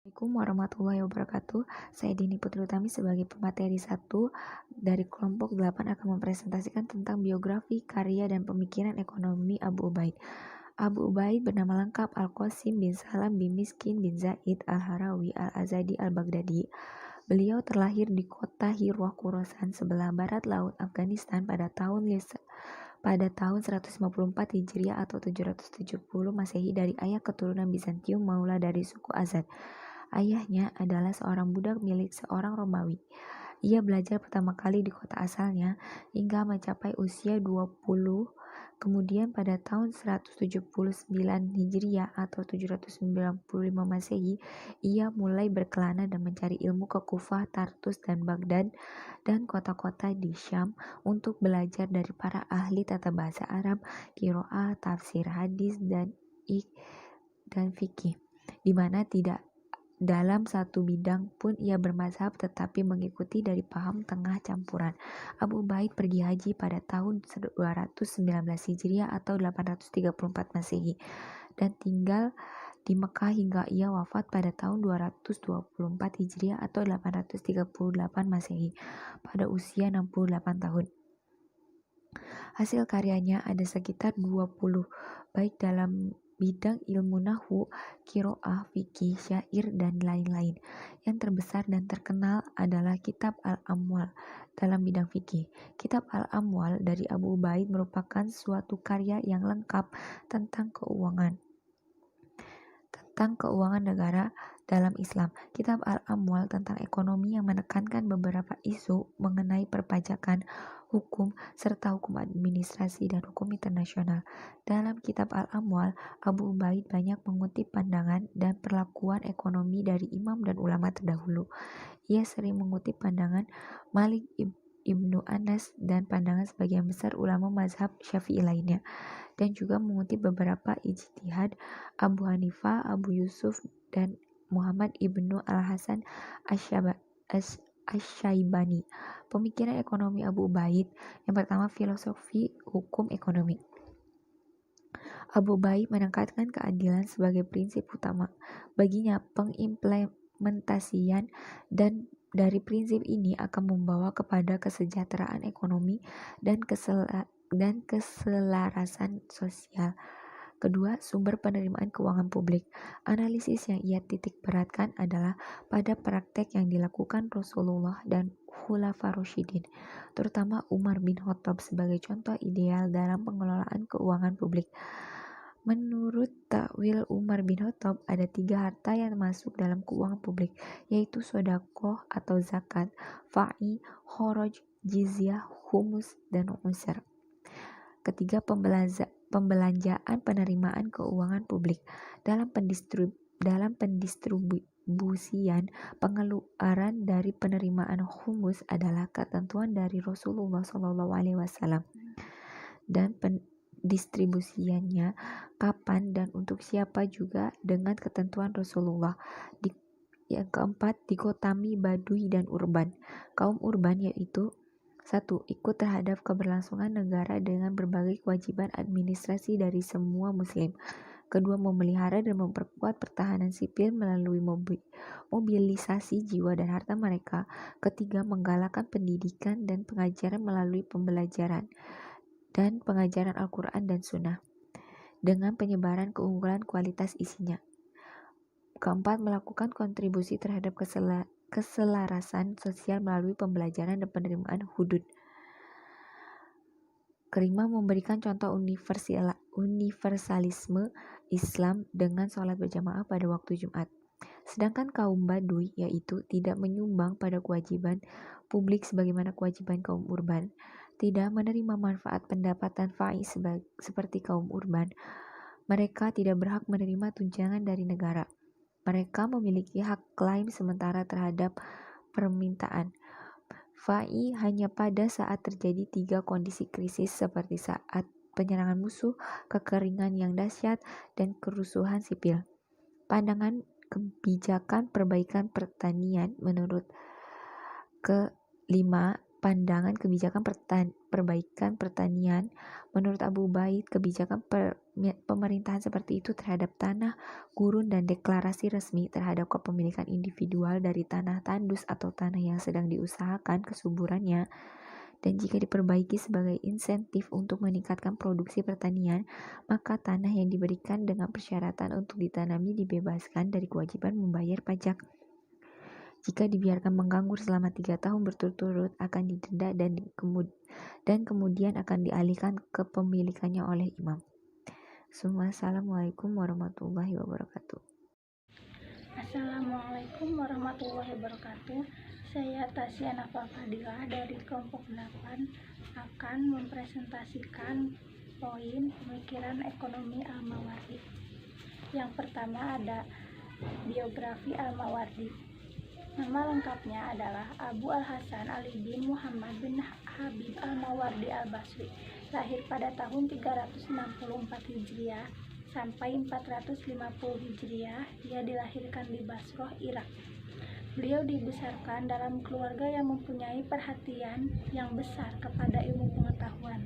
Assalamualaikum warahmatullahi wabarakatuh. Saya Dini Putri Utami sebagai pemateri 1 dari kelompok 8 akan mempresentasikan tentang biografi, karya, dan pemikiran ekonomi Abu Ubaid. Abu Ubaid bernama lengkap Al-Qasim bin Salam bin Miskin bin Zaid Al-Harawi Al-Azadi Al-Baghdadi. Beliau terlahir di kota Hirwah Khorasan sebelah barat laut Afghanistan pada tahun 154 Hijriah atau 770 Masehi dari ayah keturunan Bizantium Maula dari suku Azad. Ayahnya adalah seorang budak milik seorang Romawi. Ia belajar pertama kali di kota asalnya hingga mencapai usia 20. Kemudian pada tahun 179 Hijriah atau 795 Masehi, ia mulai berkelana dan mencari ilmu ke Kufah, Tartus, dan Baghdad dan kota-kota di Syam untuk belajar dari para ahli tata bahasa Arab, qiraah, tafsir, hadis, dan fikih, di mana tidak dalam satu bidang pun ia bermazhab tetapi mengikuti dari paham tengah campuran. Abu Ubaid pergi haji pada tahun 219 Hijriah atau 834 Masehi dan tinggal di Mekah hingga ia wafat pada tahun 224 Hijriah atau 838 Masehi pada usia 68 tahun. Hasil karyanya ada sekitar 20, baik dalam bidang ilmu nahwu, qiraah, fikih, syair, dan lain-lain. Yang terbesar dan terkenal adalah Kitab Al-Amwal dalam bidang fikih. Kitab Al-Amwal dari Abu Ubaid merupakan suatu karya yang lengkap tentang keuangan negara dalam Islam. Kitab Al-Amwal tentang ekonomi yang menekankan beberapa isu mengenai perpajakan, hukum, serta hukum administrasi dan hukum internasional. Dalam kitab Al-Amwal, Abu Ubaid banyak mengutip pandangan dan perlakuan ekonomi dari imam dan ulama terdahulu. Ia sering mengutip pandangan Malik Ibnu Anas dan pandangan sebagian besar ulama mazhab Syafi'i lainnya, dan juga mengutip beberapa ijtihad Abu Hanifah, Abu Yusuf, dan Muhammad Ibnu Al-Hasan Asy-Syaibani. Pemikiran ekonomi Abu Ubaid. Yang pertama, filosofi hukum ekonomi. Abu Ubaid menekankan keadilan sebagai prinsip utama. Baginya, pengimplementasian dan dari prinsip ini akan membawa kepada kesejahteraan ekonomi dan keselarasan sosial. Kedua, sumber penerimaan keuangan publik. Analisis yang ia titik beratkan adalah pada praktek yang dilakukan Rasulullah dan Khulafa Rasyidin, terutama Umar bin Khattab sebagai contoh ideal dalam pengelolaan keuangan publik. Menurut takwil Umar bin Khattab, ada 3 harta yang masuk dalam keuangan publik, yaitu sodaqoh atau zakat, fa'i, khoroj, jizyah, humus, dan usr. Ketiga, pembelanjaan penerimaan keuangan publik. Dalam pendistribusian pengeluaran dari penerimaan humus adalah ketentuan dari Rasulullah SAW, dan pendistribusiannya kapan dan untuk siapa juga dengan ketentuan Rasulullah. Yang keempat, dikotomi badui dan urban. Kaum urban yaitu 1. Ikut terhadap keberlangsungan negara dengan berbagai kewajiban administrasi dari semua muslim. Kedua, memelihara dan memperkuat pertahanan sipil melalui mobilisasi jiwa dan harta mereka. Ketiga, menggalakkan pendidikan dan pengajaran melalui pembelajaran dan pengajaran Al-Quran dan Sunnah dengan penyebaran keunggulan kualitas isinya. Keempat, melakukan kontribusi terhadap keselarasan sosial melalui pembelajaran dan penerimaan hudud. Kelima, memberikan contoh universalisme Islam dengan sholat berjamaah pada waktu Jumat. Sedangkan kaum Baduy yaitu tidak menyumbang pada kewajiban publik sebagaimana kewajiban kaum urban, tidak menerima manfaat pendapatan fa'i seperti kaum urban. Mereka tidak berhak menerima tunjangan dari negara. Mereka memiliki hak klaim sementara terhadap permintaan fa'i hanya pada saat terjadi 3 kondisi krisis seperti saat penyerangan musuh, kekeringan yang dahsyat, dan kerusuhan sipil. Pandangan kebijakan perbaikan pertanian menurut kelima, pandangan kebijakan perbaikan pertanian. Menurut Abu Ubaid, kebijakan pemerintahan seperti itu terhadap tanah gurun dan deklarasi resmi terhadap kepemilikan individual dari tanah tandus atau tanah yang sedang diusahakan kesuburannya, dan jika diperbaiki sebagai insentif untuk meningkatkan produksi pertanian, maka tanah yang diberikan dengan persyaratan untuk ditanami dibebaskan dari kewajiban membayar pajak. Jika dibiarkan menganggur selama 3 tahun berturut-turut, akan didenda dan kemudian akan dialihkan kepemilikannya oleh imam. Assalamualaikum warahmatullahi wabarakatuh. Assalamualaikum warahmatullahi wabarakatuh. Saya Tasya Nafa Fadilah dari kelompok 8 akan mempresentasikan poin pemikiran ekonomi Al-Mawardi. Yang pertama ada biografi Al-Mawardi. Nama lengkapnya adalah Abu Al-Hasan Ali bin Muhammad bin Habib Al-Mawardi Al-Basri. Lahir pada tahun 364 Hijriah sampai 450 Hijriah. Dia dilahirkan di Basroh, Irak. Beliau dibesarkan dalam keluarga yang mempunyai perhatian yang besar kepada ilmu pengetahuan.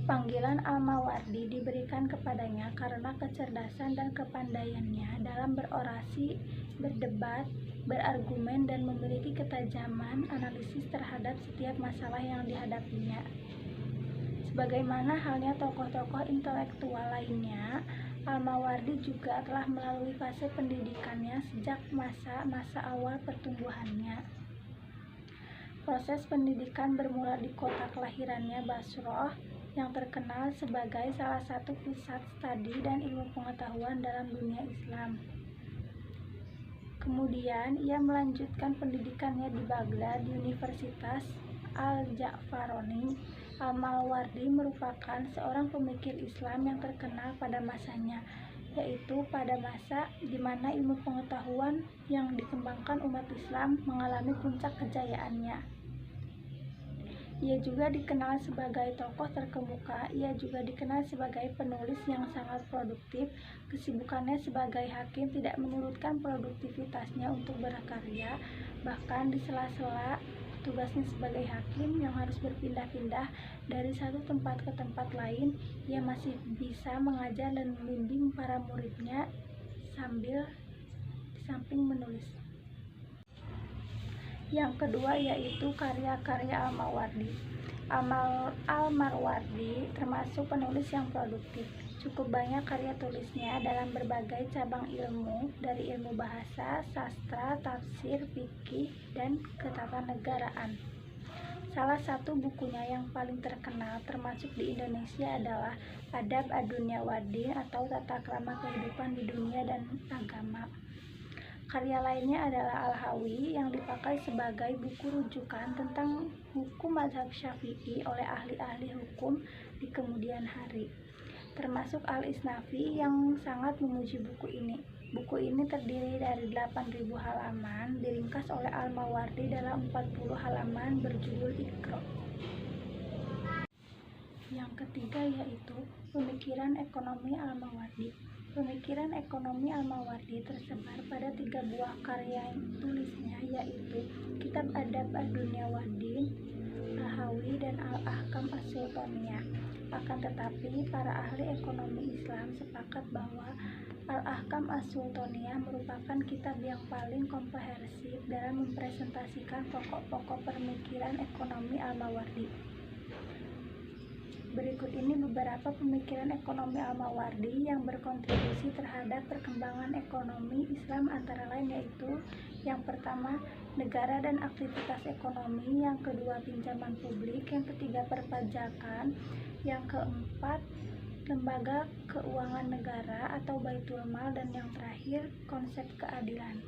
Panggilan Al-Mawardi diberikan kepadanya karena kecerdasan dan kepandaiannya dalam berorasi, berdebat, berargumen, dan memiliki ketajaman analisis terhadap setiap masalah yang dihadapinya. Sebagaimana halnya tokoh-tokoh intelektual lainnya, Al-Mawardi juga telah melalui fase pendidikannya sejak masa awal pertumbuhannya. Proses pendidikan bermula di kota kelahirannya, Basroh, yang terkenal sebagai salah satu pusat studi dan ilmu pengetahuan dalam dunia Islam. Kemudian ia melanjutkan pendidikannya di Baghdad di Universitas Al-Ja'faroni. Al-Mawardi merupakan seorang pemikir Islam yang terkenal pada masanya, yaitu pada masa di mana ilmu pengetahuan yang dikembangkan umat Islam mengalami puncak kejayaannya. Ia juga dikenal sebagai tokoh terkemuka. Ia juga dikenal sebagai penulis yang sangat produktif. Kesibukannya sebagai hakim tidak menyurutkan produktivitasnya untuk berkarya. Bahkan di sela-sela tugasnya sebagai hakim yang harus berpindah-pindah dari satu tempat ke tempat lain, ia masih bisa mengajar dan membimbing para muridnya sambil di samping menulis. Yang kedua yaitu karya-karya Al-Mawardi. Al-Mawardi termasuk penulis yang produktif. Cukup banyak karya tulisnya dalam berbagai cabang ilmu, dari ilmu bahasa, sastra, tafsir, fikih, dan ketatanegaraan. Salah satu bukunya yang paling terkenal termasuk di Indonesia adalah Adab Ad-Dunya Waddin atau Tata Krama Kehidupan di Dunia dan Agama. Karya lainnya adalah Al-Hawi yang dipakai sebagai buku rujukan tentang hukum mazhab Syafi'i oleh ahli-ahli hukum di kemudian hari, termasuk Al-Isnafi yang sangat memuji buku ini. Buku ini terdiri dari 8.000 halaman, diringkas oleh Al-Mawardi dalam 40 halaman berjudul Iqra. Yang ketiga yaitu pemikiran ekonomi Al-Mawardi. Pemikiran ekonomi Al-Mawardi tersebar pada 3 buah karya tulisnya, yaitu Kitab Adab Ad-Dunya Waddin, Al-Hawi, dan Al-Ahkam As-Sultaniyah. Akan tetapi, para ahli ekonomi Islam sepakat bahwa Al-Ahkam As-Sultaniyah merupakan kitab yang paling komprehensif dalam mempresentasikan pokok-pokok pemikiran ekonomi Al-Mawardi. Berikut ini beberapa pemikiran ekonomi Al-Mawardi yang berkontribusi terhadap perkembangan ekonomi Islam, antara lain yaitu: yang pertama, negara dan aktivitas ekonomi; yang kedua, pinjaman publik; yang ketiga, perpajakan; yang keempat, lembaga keuangan negara atau Baitul Mal; dan yang terakhir, konsep keadilan.